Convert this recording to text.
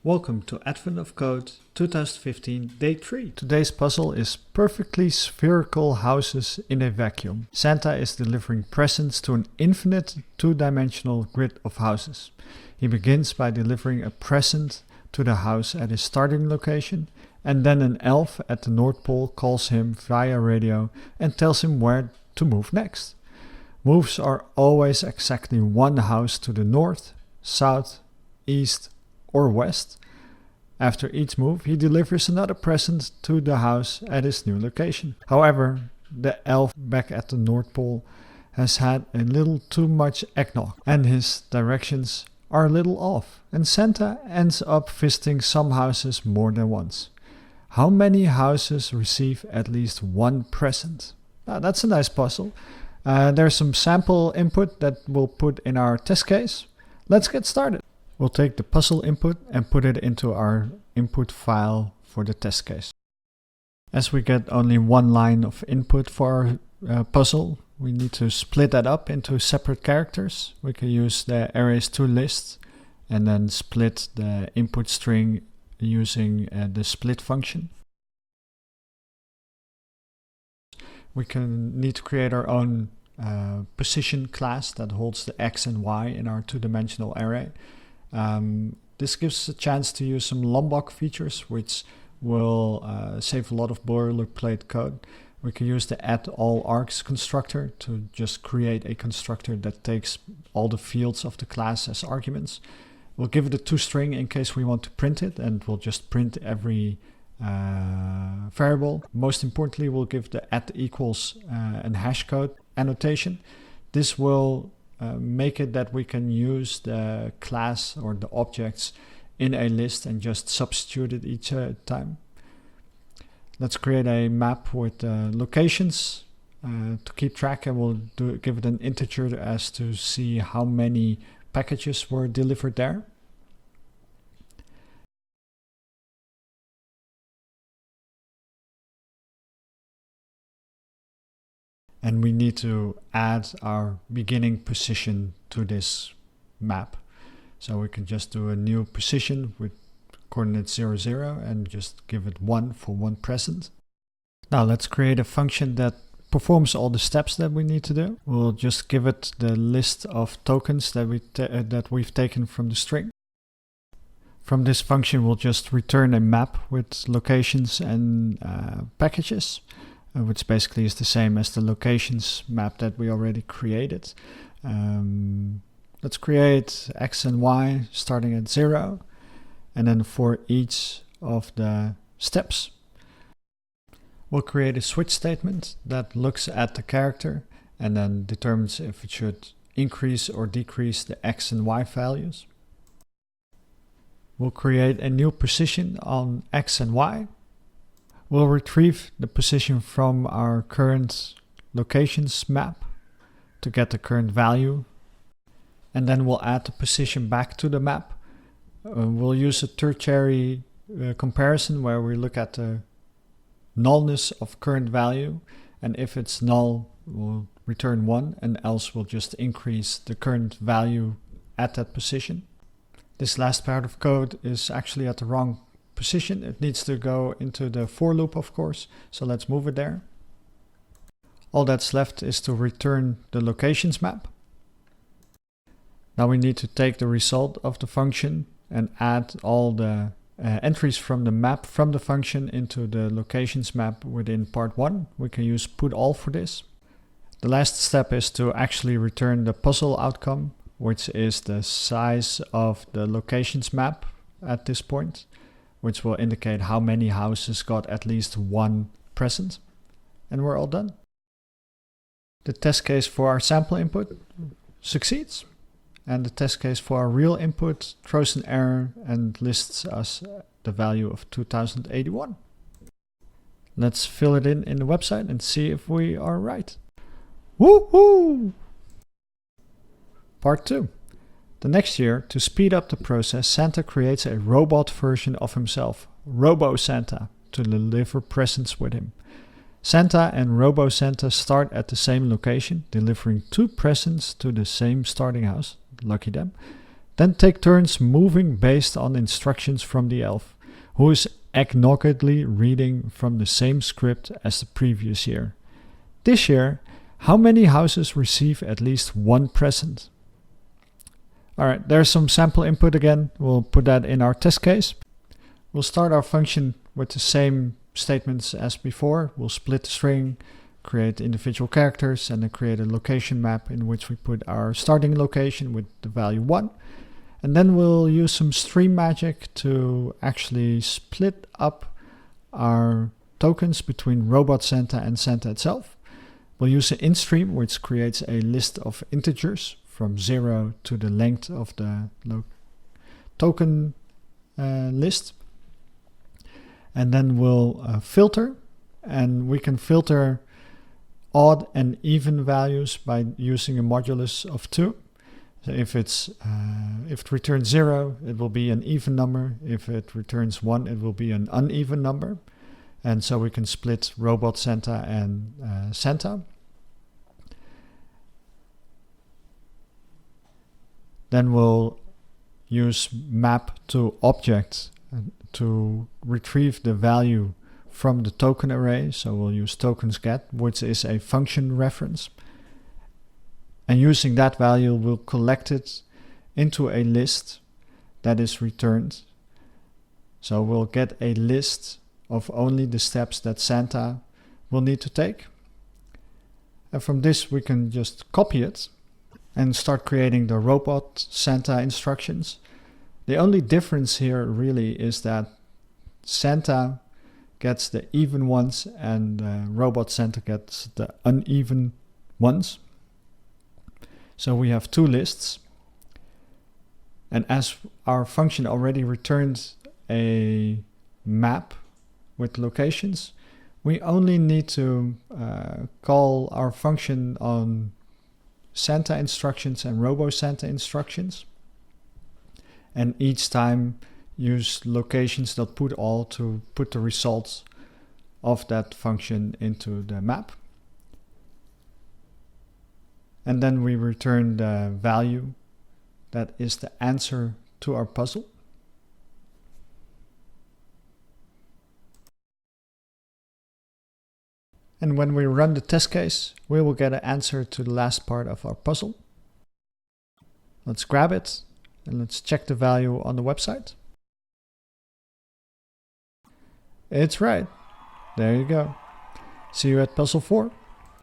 Welcome to Advent of Code 2015 Day 3. Today's puzzle is perfectly spherical houses in a vacuum. Santa is delivering presents to an infinite two-dimensional grid of houses. He begins by delivering a present to the house at his starting location, and then an elf at the North Pole calls him via radio and tells him where to move next. Moves are always exactly one house to the north, south, east, or west. After each move, he delivers another present to the house at his new location. However, the elf back at the North Pole has had a little too much eggnog, and his directions are a little off, and Santa ends up visiting some houses more than once. How many houses receive at least one present? That's a nice puzzle. There's some sample input that we'll put in our test case. Let's get started. We'll take the puzzle input and put it into our input file for the test case. As we get only one line of input for our puzzle, we need to split that up into separate characters. We can use the arrays2list and then split the input string using the split function. We need to create our own position class that holds the x and y in our two-dimensional array. This gives us a chance to use some Lombok features, which will save a lot of boilerplate code. We can use the addAllArgs constructor to just create a constructor that takes all the fields of the class as arguments. We'll give it a toString in case we want to print it, and we'll just print every variable. Most importantly, we'll give the @equals and hash code annotation. This will make it that we can use the class or the objects in a list and just substitute it each time. Let's create a map with locations to keep track, and we'll give it an integer as to see how many packages were delivered there. And we need to add our beginning position to this map. So we can just do a new position with coordinate 0, 0 and just give it 1 for one present. Now let's create a function that performs all the steps that we need to do. We'll just give it the list of tokens that we've taken from the string. From this function, we'll just return a map with locations and packages, which basically is the same as the locations map that we already created. Let's create x and y starting at 0, and then for each of the steps, we'll create a switch statement that looks at the character and then determines if it should increase or decrease the x and y values. We'll create a new position on x and y. We'll retrieve the position from our current locations map to get the current value. And then we'll add the position back to the map. We'll use a tertiary comparison where we look at the nullness of current value. And if it's null, we'll return 1, and else we'll just increase the current value at that position. This last part of code is actually at the wrong position. It needs to go into the for loop, of course, so let's move it there. All that's left is to return the locations map. Now we need to take the result of the function and add all the entries from the map from the function into the locations map within part 1. We can use putAll for this. The last step is to actually return the puzzle outcome, which is the size of the locations map at this point, which will indicate how many houses got at least one present. And we're all done. The test case for our sample input succeeds, and the test case for our real input throws an error and lists us the value of 2081. Let's fill it in the website and see if we are right. Woohoo! Part 2. The next year, to speed up the process, Santa creates a robot version of himself, Robo-Santa, to deliver presents with him. Santa and Robo-Santa start at the same location, delivering 2 presents to the same starting house, lucky them. Then take turns moving based on instructions from the elf, who is acknowledgedly reading from the same script as the previous year. This year, how many houses receive at least one present? Alright, there's some sample input again. We'll put that in our test case. We'll start our function with the same statements as before. We'll split the string, create individual characters, and then create a location map in which we put our starting location with the value 1. And then we'll use some stream magic to actually split up our tokens between Robot Santa and Santa itself. We'll use an IntStream, which creates a list of integers from 0 to the length of the token list. And then we'll filter, and we can filter odd and even values by using a modulus of 2. So if it returns 0, it will be an even number. If it returns 1, it will be an uneven number. And so we can split Robot Santa and Santa. Then we'll use map to object to retrieve the value from the token array. So we'll use tokens_get, which is a function reference. And using that value, we'll collect it into a list that is returned. So we'll get a list of only the steps that Santa will need to take. And from this, we can just copy it and start creating the Robot Santa instructions. The only difference here really is that Santa gets the even ones and Robot Santa gets the uneven ones. So we have two lists. And as our function already returned a map with locations, we only need to call our function on Santa instructions and Robo Santa instructions. And each time use locations.putAll to put the results of that function into the map. And then we return the value that is the answer to our puzzle. And when we run the test case, we will get an answer to the last part of our puzzle. Let's grab it and let's check the value on the website. It's right. There you go. See you at puzzle 4.